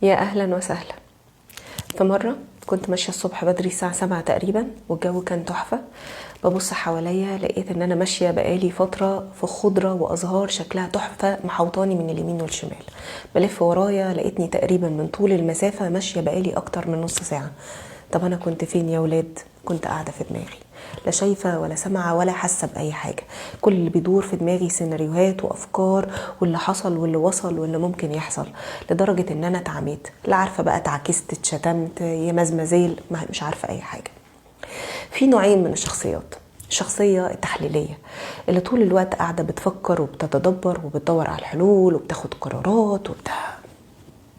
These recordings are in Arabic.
يا أهلا وسهلا. في مرة كنت ماشية الصبح بدري الساعة 7 تقريبا والجو كان تحفة. ببص حواليا لقيت ان انا ماشية بقالي فترة في خضرة وازهار شكلها تحفة محوطاني من اليمين والشمال. بلف ورايا لقيتني تقريبا من طول المسافة ماشية بقالي اكتر من نص ساعة. طب انا كنت فين يا ولاد؟ كنت قاعدة في دماغي، لا شايفة ولا سامعة ولا حاسة بأي حاجة. كل اللي بيدور في دماغي سيناريوهات وأفكار واللي حصل واللي وصل واللي ممكن يحصل، لدرجة إن أنا اتعميت، لا عارفة بقى اتعكست اتشتمت يا مزمزيل، مش عارفة أي حاجة. في نوعين من الشخصيات: الشخصية التحليلية اللي طول الوقت قاعدة بتفكر وبتتدبر وبتدور على الحلول وبتاخد قرارات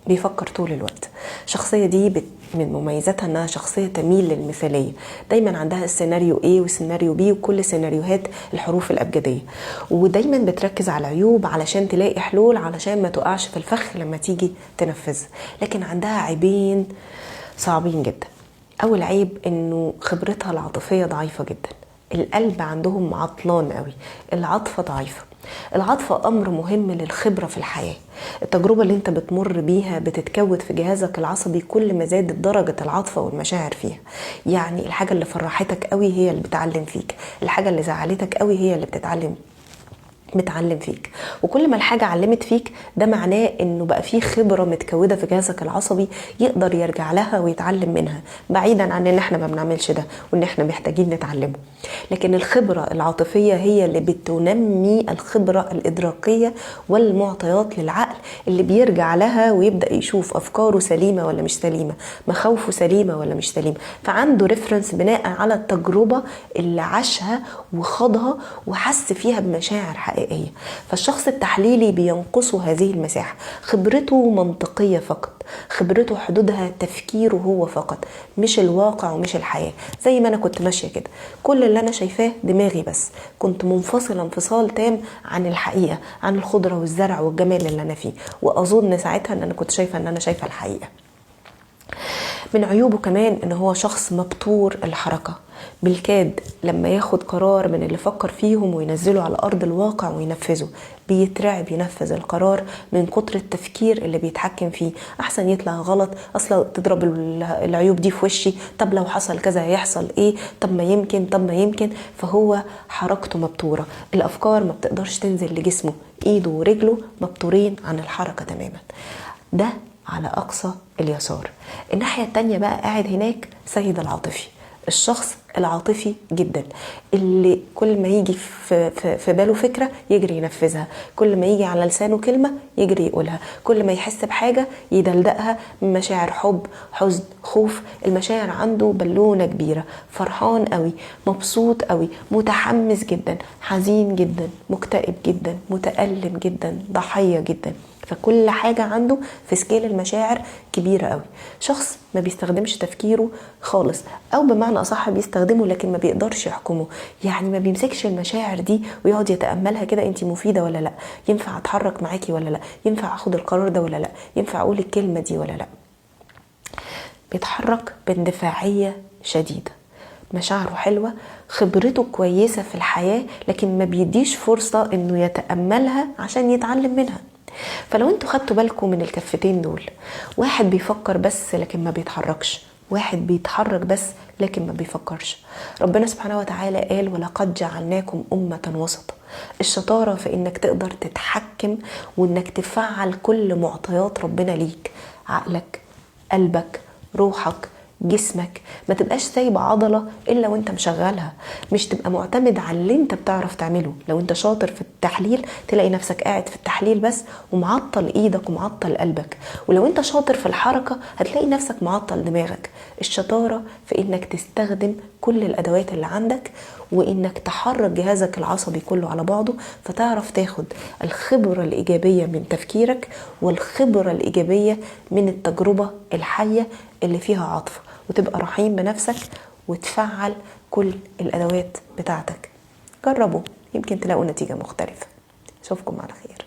بيفكر طول الوقت. الشخصية دي من مميزاتها انها شخصية تميل للمثالية، دايما عندها السيناريو A والسيناريو B وكل سيناريوهات الحروف الأبجدية، ودايما بتركز على العيوب علشان تلاقي حلول علشان ما تقعش في الفخ لما تيجي تنفذ. لكن عندها عيبين صعبين جدا. اول عيب انه خبرتها العاطفية ضعيفة جدا. القلب عندهم عطلان قوي، العاطفة ضعيفة. العاطفة أمر مهم للخبرة في الحياة. التجربة اللي انت بتمر بيها بتتكود في جهازك العصبي كل ما زادت درجة العاطفة والمشاعر فيها. يعني الحاجة اللي فرحتك قوي هي اللي بتعلم فيك، الحاجة اللي زعلتك قوي هي اللي بتتعلم فيك. وكل ما الحاجة علمت فيك ده معناه انه بقى فيه خبرة متكودة في جهازك العصبي يقدر يرجع لها ويتعلم منها، بعيدا عن ان احنا ما بنعملش ده وان احنا محتاجين نتعلمه. لكن الخبرة العاطفية هي اللي بتنمي الخبرة الإدراكية والمعطيات للعقل اللي بيرجع لها ويبدأ يشوف أفكاره سليمة ولا مش سليمة، مخاوفه سليمة ولا مش سليمة، فعنده ريفرنس بناء على التجربة اللي عاشها وخاضها وحس فيها بمشاعر حقيقية. فالشخص التحليلي بينقصه هذه المساحة، خبرته منطقية فقط، خبرته حدودها تفكيره هو فقط، مش الواقع ومش الحياة. زي ما أنا كنت ماشية كده، كل اللي أنا شايفاه دماغي بس، كنت منفصلة انفصال تام عن الحقيقة، عن الخضرة والزرع والجمال اللي أنا فيه، وأظن ساعتها أن أنا كنت شايفة أن أنا شايفة الحقيقة. من عيوبه كمان ان هو شخص مبتور الحركة، بالكاد لما ياخد قرار من اللي فكر فيهم وينزله على ارض الواقع وينفذه بيترعب ينفذ القرار من كتر التفكير اللي بيتحكم فيه. احسن يطلع غلط، اصلا تضرب العيوب دي في وشي، طب لو حصل كذا هيحصل ايه، طب ما يمكن. فهو حركته مبتورة، الافكار ما بتقدرش تنزل لجسمه، ايده ورجله مبتورين عن الحركة تماما. ده على أقصى اليسار. الناحية التانية بقى قاعد هناك سيد العاطفي، الشخص العاطفي جدا اللي كل ما يجي في باله فكرة يجري ينفذها، كل ما يجي على لسانه كلمة يجري يقولها، كل ما يحس بحاجة يدلدقها من مشاعر حب، حزن، خوف. المشاعر عنده بالونة كبيرة، فرحان قوي، مبسوط قوي، متحمس جدا، حزين جدا، مكتئب جدا، متألم جدا، ضحية جدا. فكل حاجة عنده في سكيل المشاعر كبيرة قوي. شخص ما بيستخدمش تفكيره خالص، او بمعنى اصح بيستخدمه لكن ما بيقدرش يحكمه. يعني ما بيمسكش المشاعر دي ويقعد يتأملها كده، انتي مفيدة ولا لا، ينفع اتحرك معاكي ولا لا، ينفع اخد القرار ده ولا لا، ينفع اقول الكلمة دي ولا لا. بيتحرك باندفاعية شديدة، مشاعره حلوة، خبرته كويسة في الحياة، لكن ما بيديش فرصة انه يتأملها عشان يتعلم منها. فلو انتوا خدتوا بالكم من الكفتين دول، واحد بيفكر بس لكن ما بيتحركش، واحد بيتحرك بس لكن ما بيفكرش. ربنا سبحانه وتعالى قال: ولقد جعلناكم أمة وسطا. الشطارة في انك تقدر تتحكم وانك تفعل كل معطيات ربنا ليك، عقلك، قلبك، روحك، جسمك. ما تبقاش سايب عضلة إلا وانت مشغلها، مش تبقى معتمد على اللي انت بتعرف تعمله. لو انت شاطر في التحليل تلاقي نفسك قاعد في التحليل بس ومعطل ايدك ومعطل قلبك، ولو انت شاطر في الحركة هتلاقي نفسك معطل دماغك. الشطارة في انك تستخدم كل الادوات اللي عندك وانك تحرك جهازك العصبي كله على بعضه، فتعرف تاخد الخبرة الإيجابية من تفكيرك والخبرة الإيجابية من التجربة الحية اللي فيها عاطفة، وتبقى رحيم بنفسك وتفعل كل الأدوات بتاعتك. جربوا، يمكن تلاقوا نتيجة مختلفة. أشوفكم على خير.